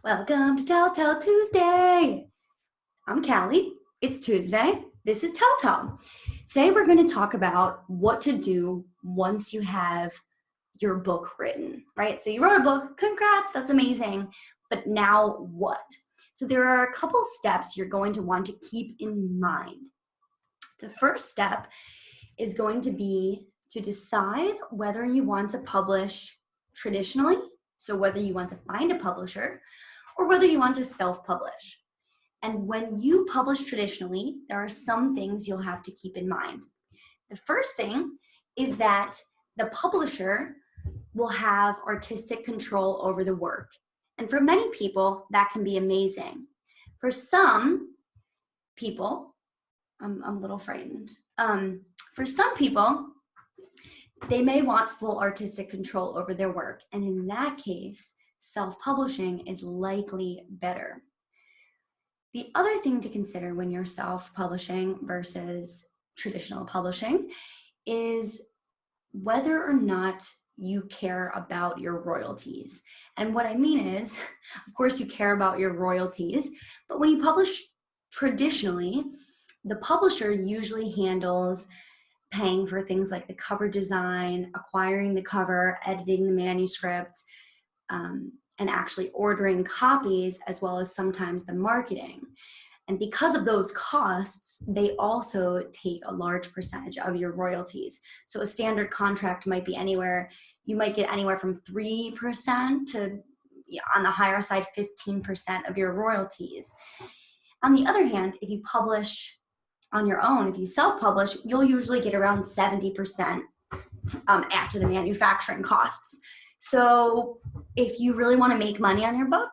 Welcome to Telltale Tuesday. I'm Callie. It's Tuesday. This is Telltale. Today we're going to talk about what to do once you have your book written, right? So you wrote a book, congrats, that's amazing. But now what? So there are a couple steps you're going to want to keep in mind. The first step is going to be to decide whether you want to publish traditionally, so whether you want to find a publisher, or whether you want to self-publish. And when you publish traditionally, there are some things you'll have to keep in mind. The first thing is that the publisher will have artistic control over the work. And for many people, that can be amazing. For some people, I'm a little frightened. For some people, they may want full artistic control over their work. And in that case, self-publishing is likely better. The other thing to consider when you're self-publishing versus traditional publishing is whether or not you care about your royalties. And what I mean is, of course, you care about your royalties, but when you publish traditionally, the publisher usually handles paying for things like the cover design, acquiring the cover, editing the manuscript, and actually ordering copies, as well as sometimes the marketing. And because of those costs, they also take a large percentage of your royalties. So a standard contract might be anywhere, you might get anywhere from 3% to, on the higher side, 15% of your royalties. On the other hand, if you publish on your own, if you self-publish, you'll usually get around 70% after the manufacturing costs. So if you really want to make money on your book,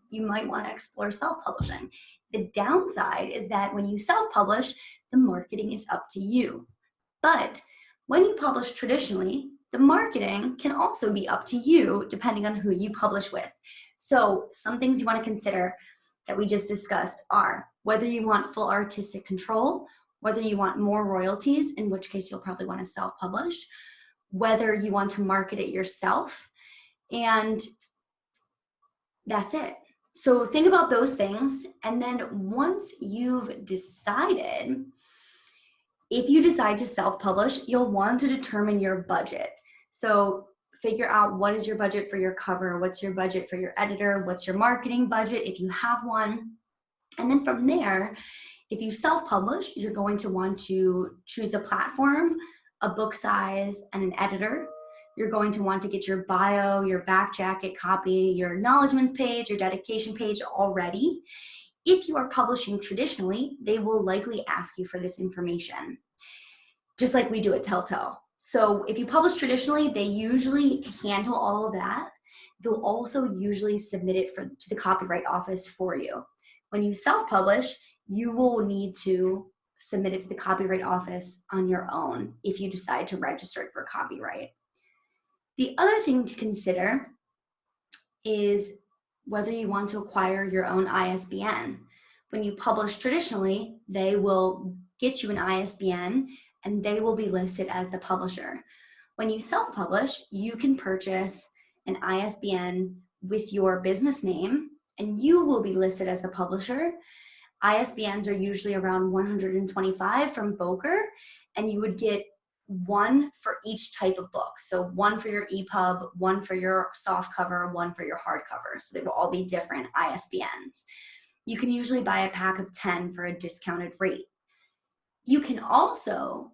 you might want to explore self-publishing. The downside is that when you self-publish, the marketing is up to you. But when you publish traditionally, the marketing can also be up to you depending on who you publish with. So some things you want to consider that we just discussed are whether you want full artistic control, whether you want more royalties, in which case you'll probably want to self-publish, whether you want to market it yourself, and that's it. So think about those things, and then once you've decided, if you decide to self-publish, you'll want to determine your budget. So figure out what is your budget for your cover, what's your budget for your editor, what's your marketing budget if you have one. And then from there, if you self-publish, you're going to want to choose a platform, a book size, and an editor. You're going to want to get your bio, your back jacket copy, your acknowledgements page, your dedication page all ready. If you are publishing traditionally, they will likely ask you for this information, just like we do at Telltale. So if you publish traditionally, they usually handle all of that. They'll also usually submit it to the Copyright Office for you. When you self-publish, you will need to submit it to the Copyright Office on your own if you decide to register it for copyright. The other thing to consider is whether you want to acquire your own ISBN. When you publish traditionally, they will get you an ISBN and they will be listed as the publisher. When you self-publish, you can purchase an ISBN with your business name and you will be listed as the publisher. ISBNs are usually around 125 from Bowker, and you would get one for each type of book. So one for your EPUB, one for your soft cover, one for your hardcover. So they will all be different ISBNs. You can usually buy a pack of 10 for a discounted rate. You can also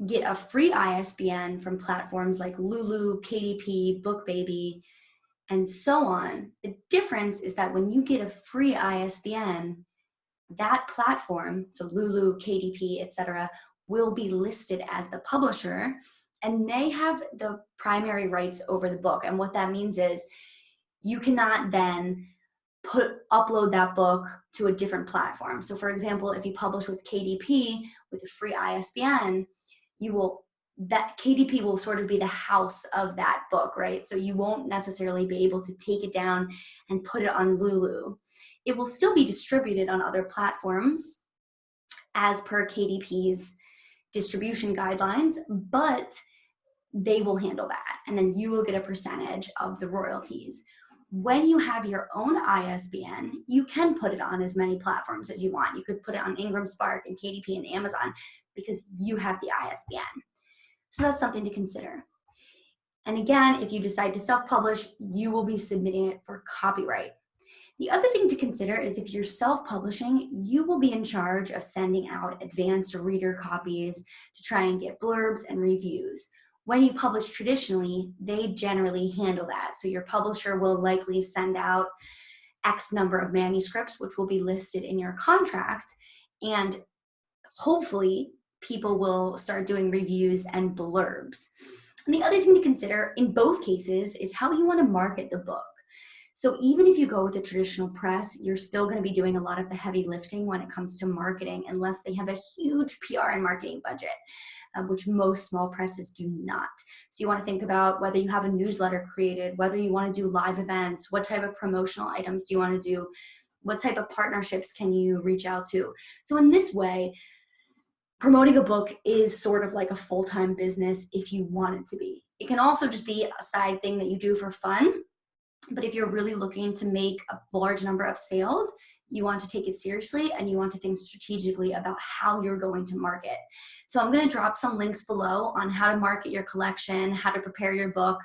get a free ISBN from platforms like Lulu, KDP, BookBaby, and so on. The difference is that when you get a free ISBN, that platform, so Lulu, KDP, etc., will be listed as the publisher, and they have the primary rights over the book. And what that means is you cannot then upload that book to a different platform. So for example, if you publish with KDP with a free ISBN, that KDP will sort of be the house of that book, right? So you won't necessarily be able to take it down and put it on Lulu. It will still be distributed on other platforms as per KDP's distribution guidelines, but they will handle that. And then you will get a percentage of the royalties. When you have your own ISBN, you can put it on as many platforms as you want. You could put it on Ingram Spark and KDP and Amazon because you have the ISBN. So that's something to consider. And again, if you decide to self-publish, you will be submitting it for copyright. The other thing to consider is if you're self-publishing, you will be in charge of sending out advanced reader copies to try and get blurbs and reviews. When you publish traditionally, they generally handle that. So your publisher will likely send out X number of manuscripts, which will be listed in your contract, and hopefully people will start doing reviews and blurbs. And the other thing to consider in both cases is how you want to market the book. So even if you go with a traditional press, you're still going to be doing a lot of the heavy lifting when it comes to marketing, unless they have a huge PR and marketing budget, which most small presses do not. So you want to think about whether you have a newsletter created, whether you want to do live events, what type of promotional items do you want to do, what type of partnerships can you reach out to. So in this way, promoting a book is sort of like a full-time business if you want it to be. It can also just be a side thing that you do for fun. But if you're really looking to make a large number of sales, you want to take it seriously and you want to think strategically about how you're going to market. So I'm going to drop some links below on how to market your collection, how to prepare your book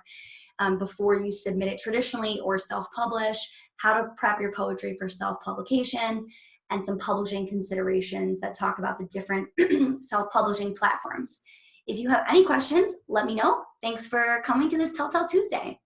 before you submit it traditionally or self-publish, how to prep your poetry for self-publication, and some publishing considerations that talk about the different self-publishing platforms. If you have any questions, let me know. Thanks for coming to this Telltale Tuesday.